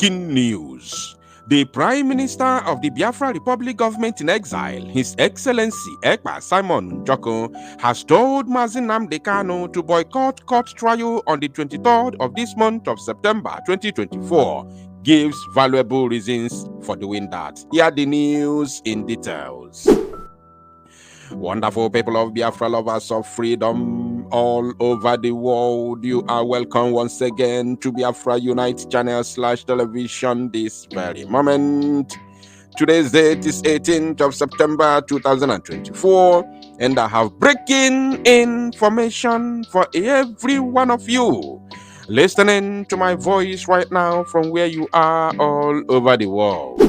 Breaking news. The Prime Minister of the Biafra Republic government in exile, His Excellency Ekpa Simon Njoko, has told Mazi Nnamdi Kanu to boycott court trial on the 23rd of this month of September 2024. Gives valuable reasons for doing that. Here are the news in details. Wonderful people of Biafra, lovers of freedom all over the world, you are welcome once again to Biafra Unite channel / television this very moment. Today's date is 18th of September 2024, and I have breaking information for every one of you listening to my voice right now from where you are all over the world.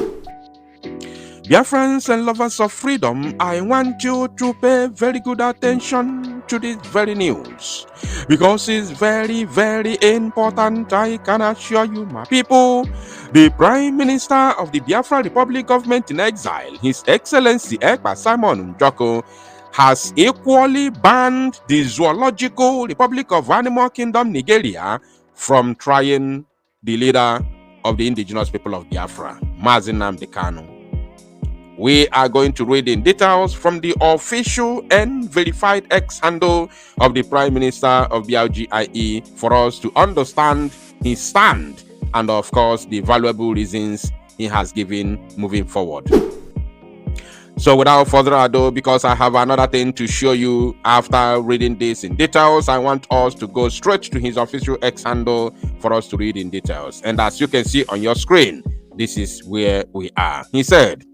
Biafrans and lovers of freedom, I want you to pay very good attention to this very news, because it's very, very important. I can assure you, my people, the Prime Minister of the Biafra Republic government in exile, His Excellency Ekpa Simon Njoko, has equally banned the Zoological Republic of Animal Kingdom, Nigeria, from trying the leader of the indigenous people of Biafra, Mazi Nnamdi Kanu. We are going to read in details from the official and verified X handle of the Prime Minister of BLGIE for us to understand his stand and, of course, the valuable reasons he has given moving forward. So without further ado, because I have another thing to show you after reading this in details, I want us to go straight to his official X handle for us to read in details. And as you can see on your screen, this is where we are. He said,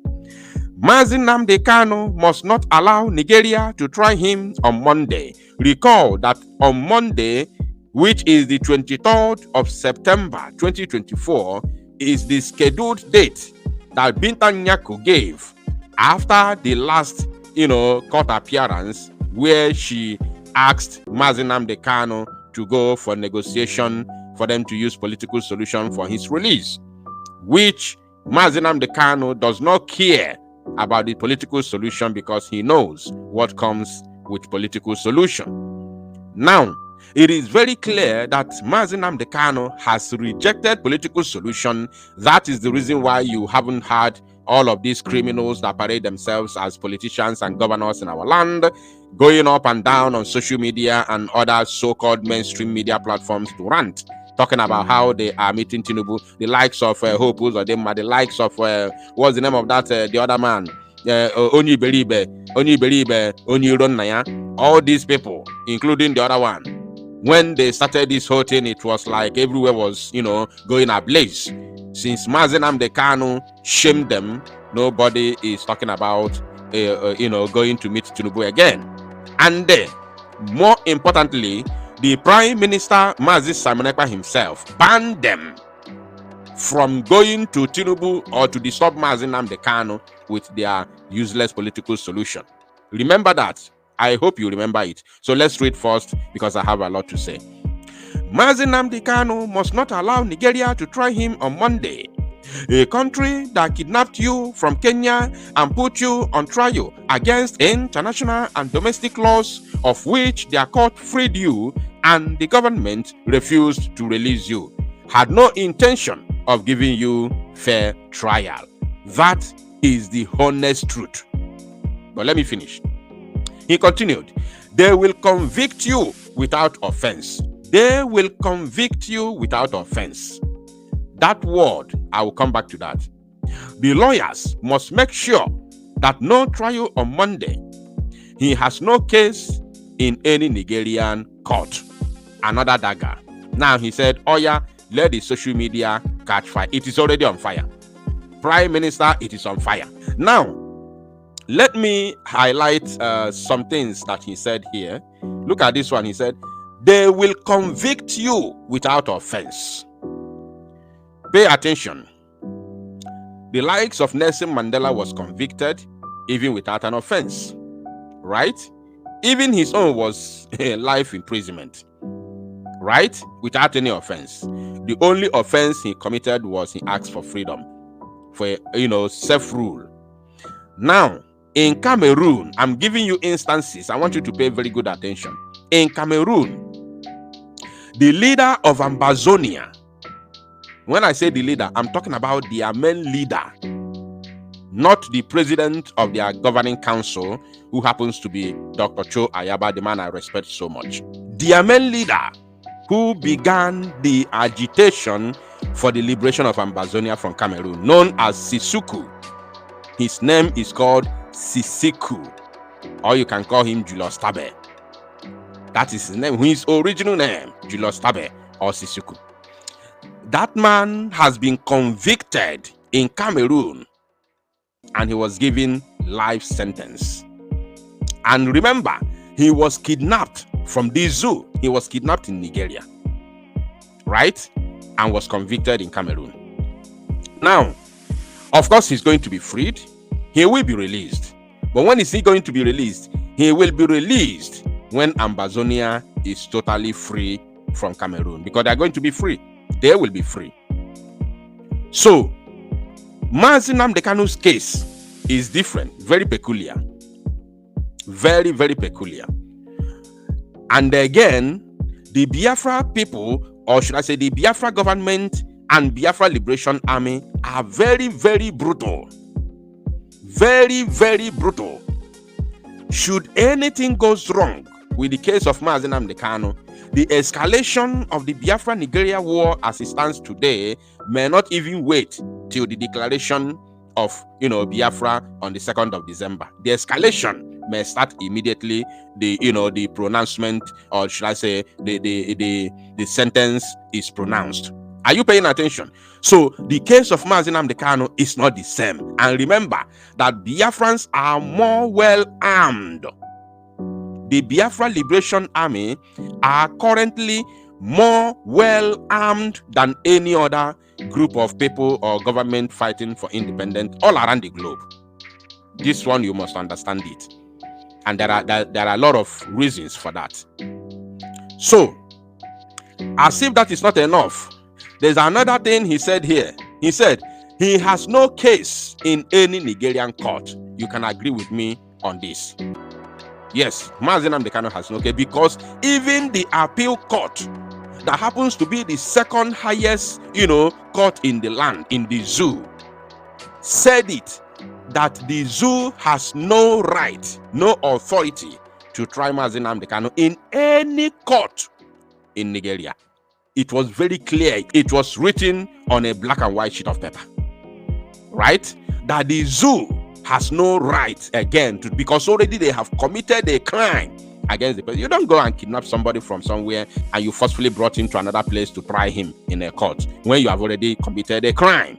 Mazi Nnamdi Kanu must not allow Nigeria to try him on Monday. Recall that on Monday, which is the 23rd of September 2024, is the scheduled date that Binta Nyako gave after the last, court appearance where she asked Mazi Nnamdi Kanu to go for negotiation for them to use political solution for his release, which Mazi Nnamdi Kanu does not care about the political solution because he knows what comes with political solution. Now, it is very clear that Mazi Nnamdi Kanu has rejected political solution. That is the reason why you haven't had all of these criminals that parade themselves as politicians and governors in our land going up and down on social media and other so-called mainstream media platforms to rant, talking about how they are meeting Tinubu, the likes of Hope Uzodinma, the likes of what's the name of that the other man, Onyi Ronaya, all these people, including the other one. When they started this whole thing, it was like everywhere was, going ablaze. Since Mazi Nnamdi Kanu shamed them, nobody is talking about, going to meet Tinubu again. And more importantly, the Prime Minister, Mazi Simon Ekpa himself, banned them from going to Tinubu or to disturb Mazi Nnamdi Kanu with their useless political solution. Remember that. I hope you remember it. So let's read first because I have a lot to say. Mazi Nnamdi Kanu must not allow Nigeria to try him on Monday. A country that kidnapped you from Kenya and put you on trial against international and domestic laws of which their court freed you and the government refused to release you, had no intention of giving you fair trial. That is the honest truth. But let me finish. He continued, they will convict you without offense. They will convict you without offense. That word, I will come back to that. The lawyers must make sure that no trial on Monday. He has no case in any Nigerian court. Another dagger. Now he said, oh yeah, let the social media catch fire. It is already on fire. Prime Minister, it is on fire. Now, let me highlight some things that he said here. Look at this one. He said, they will convict you without offense. Pay attention. The likes of Nelson Mandela was convicted even without an offense, right? Even his own was life imprisonment, right? Without any offense. The only offense he committed was he asked for freedom, for self-rule. Now, in Cameroon, I'm giving you instances. I want you to pay very good attention. In Cameroon, the leader of Ambazonia, When I say the leader, I'm talking about their main leader, not the president of their governing council, who happens to be Dr. Cho Ayaba, the man I respect so much. Their main leader, who began the agitation for the liberation of Ambazonia from Cameroon, known as Sisuku. His name is called Sisiku, or you can call him Julius Tabe. That is his name, his original name, Julius Tabe or Sisuku. That man has been convicted in Cameroon and he was given life sentence. And remember, he was kidnapped from the zoo. He was kidnapped in Nigeria, right? And was convicted in Cameroon. Now, of course, he's going to be freed. He will be released. But when is he going to be released? He will be released when Ambazonia is totally free from Cameroon, because they're going to be free. They will be free. So, Mazi Nnamdi Kanu's case is different, very peculiar. Very, very peculiar. And again, the Biafra people, or should I say the Biafra government and Biafra Liberation Army, are very, very brutal. Very, very brutal. Should anything goes wrong with the case of Mazi Nnamdi Kanu, the escalation of the Biafra-Nigeria war as it stands today may not even wait till the declaration of, Biafra on the 2nd of December. The escalation may start immediately. The pronouncement, or should I say, the sentence is pronounced. Are you paying attention? So the case of Mazi Nnamdi Kanu is not the same. And remember that Biafrans are more well armed. The Biafra Liberation Army are currently more well armed than any other group of people or government fighting for independence all around the globe. This one, you must understand it. And there are a lot of reasons for that. So, as if that is not enough, there's another thing he said here. He said he has no case in any Nigerian court. You can agree with me on this. Yes, Mazi Nnamdi Kanu has no case, because even the appeal court, that happens to be the second highest, court in the land, in the zoo, said it, that the zoo has no right, no authority to try Mazi Nnamdi Kanu in any court in Nigeria. It was very clear. It was written on a black and white sheet of paper, right? That the zoo has no right again because already they have committed a crime against the person. You don't go and kidnap somebody from somewhere and you forcefully brought him to another place to try him in a court when you have already committed a crime,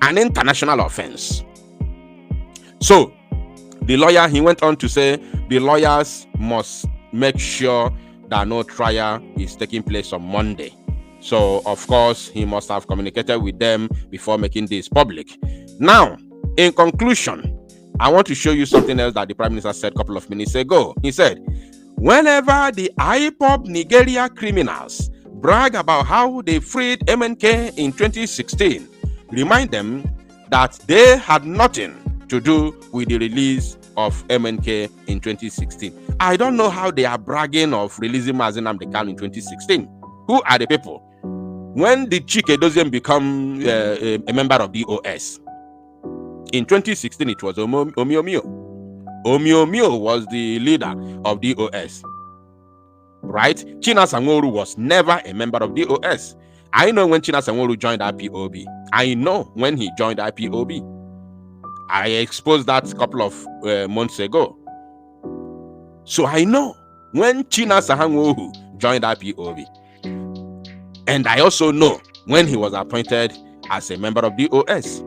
an international offense. So the lawyer, he went on to say, the lawyers must make sure that no trial is taking place on Monday. So of course he must have communicated with them before making this public. Now, in conclusion, I want to show you something else that the Prime Minister said a couple of minutes ago. He said, whenever the IPOB Nigeria criminals brag about how they freed MNK in 2016, remind them that they had nothing to do with the release of MNK in 2016. I don't know how they are bragging of releasing Mazi Nnamdi Kanu in 2016. Who are the people? When did Chike Doziem become a member of the DOS? In 2016, it was Omiomio. Omiomio was the leader of DOS, right? China Sanworu was never a member of DOS. I know when China Sanworu joined IPOB. I know when he joined IPOB. I exposed that a couple of months ago. So I know when China Sanworu joined IPOB. And I also know when he was appointed as a member of DOS.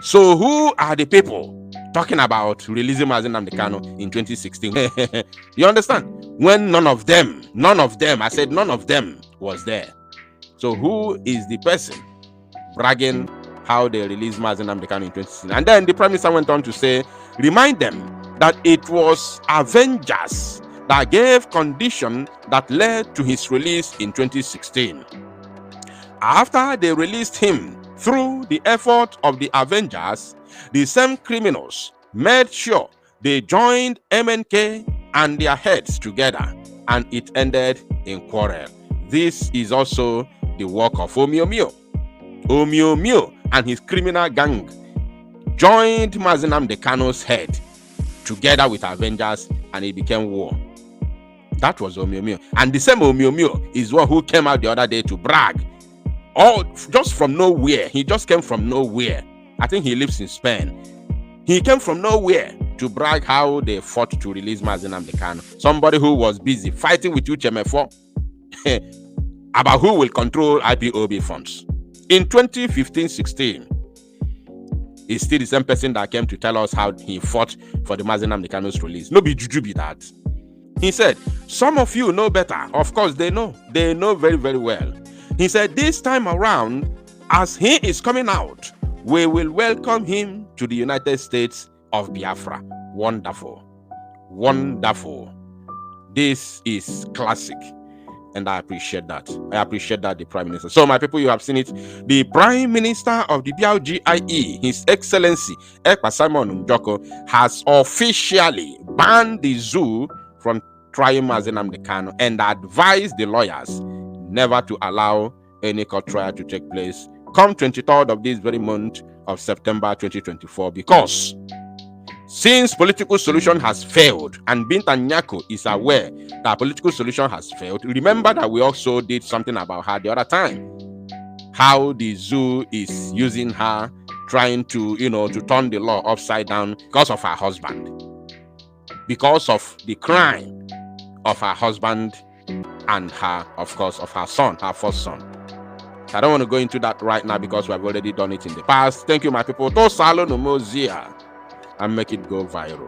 So who are the people talking about releasing Mazi Nnamdi Kanu in 2016? You understand? When none of them, I said none of them was there. So who is the person bragging how they released Mazi Nnamdi Kanu in 2016? And then the Prime Minister went on to say, remind them that it was Avengers that gave condition that led to his release in 2016. After they released him through the effort of the Avengers, the same criminals made sure they joined MNK and their heads together, and it ended in quarrel. This is also the work of Omiomio. Omio and his criminal gang joined Mazi Nnamdi Kanu's head together with Avengers, and it became war. That was Omio. And the same Omio is one who came out the other day to brag. All just from nowhere. He just came from nowhere. I think he lives in Spain. He came from nowhere to brag how they fought to release Mazi Nnamdi Kanu. Somebody who was busy fighting with Uchemefo about who will control IPOB funds. In 2015-16, it's still the same person that came to tell us how he fought for the Mazi Nnamdi Kanu's release. No be juju be that. He said, some of you know better. Of course, they know. They know very, very well. He said, this time around, as he is coming out, we will welcome him to the United States of Biafra. Wonderful. Wonderful. This is classic. And I appreciate that. I appreciate that, the Prime Minister. So, my people, you have seen it. The Prime Minister of the BLGIE, His Excellency Ekpa Simon Njoko, has officially banned the zoo from trying Mazi Nnamdi Kanu and advised the lawyers never to allow any court trial to take place come 23rd of this very month of September 2024, because since political solution has failed and Binta Nyako is aware that political solution has failed, remember that we also did something about her the other time, how the zoo is using her, trying to, to turn the law upside down because of her husband, because of the crime of her husband and her, of course, of her son, her first son. I don't want to go into that right now because we have already done it in the past. Thank you, my people. To salo no mozia and make it go viral.